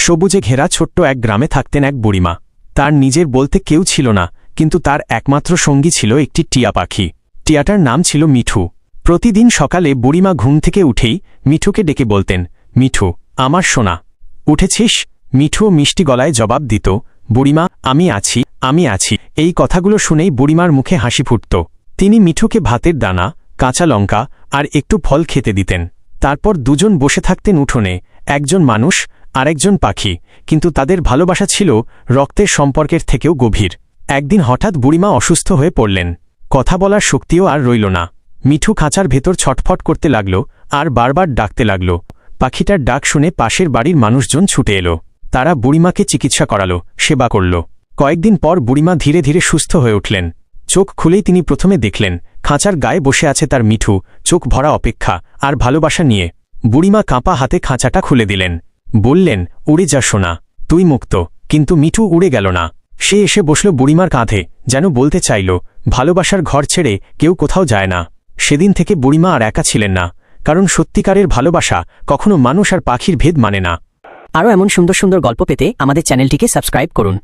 সবুজে ঘেরা ছোট্ট এক গ্রামে থাকতেন এক বুড়িমা। তার নিজের বলতে কেউ ছিল না, কিন্তু তার একমাত্র সঙ্গী ছিল একটি টিয়া পাখি। টিয়াটার নাম ছিল মিঠু। প্রতিদিন সকালে বুড়িমা ঘুম থেকে উঠেই মিঠুকে ডেকে বলতেন, মিঠু আমার সোনা, উঠেছিস? মিঠুও মিষ্টি গলায় জবাব দিত, বুড়িমা আমি আছি, আমি আছি। এই কথাগুলো শুনেই বুড়িমার মুখে হাসি ফুটত। তিনি মিঠুকে ভাতের দানা, কাঁচা লঙ্কা আর একটু ফল খেতে দিতেন। তারপর দুজন বসে থাকতেন উঠোনে, একজন মানুষ আর একজন পাখি, কিন্তু তাদের ভালোবাসা ছিল রক্তের সম্পর্কের থেকেও গভীর। একদিন হঠাৎ বুড়িমা অসুস্থ হয়ে পড়লেন। কথা বলার শক্তিও আর রইল না। মিঠু খাঁচার ভেতর ছটফট করতে লাগল আর বারবার ডাকতে লাগল। পাখিটার ডাক শুনে পাশের বাড়ির মানুষজন ছুটে এলো। তারা বুড়িমাকে চিকিৎসা করালো, সেবা করল। কয়েকদিন পর বুড়িমা ধীরে ধীরে সুস্থ হয়ে উঠলেন। চোখ খুলেই তিনি প্রথমে দেখলেন খাঁচার গায়ে বসে আছে তার মিঠু, চোখ ভরা অপেক্ষা আর ভালোবাসা নিয়ে। বুড়িমা কাঁপা হাতে খাঁচাটা খুলে দিলেন। বললেন, উড়ে যা সোনা, তুই মুক্ত। কিন্তু মিঠু উড়ে গেল না। সে এসে বসল বুড়িমার কাঁধে, যেন বলতে চাইল, ভালোবাসার ঘর ছেড়ে কেউ কোথাও যায় না। সেদিন থেকে বুড়িমা আর একা ছিলেন না, কারণ সত্যিকারের ভালোবাসা কখনো মানুষ আর পাখির ভেদ মানে না। আরও এমন সুন্দর সুন্দর গল্প পেতে আমাদের চ্যানেলটিকে সাবস্ক্রাইব করুন।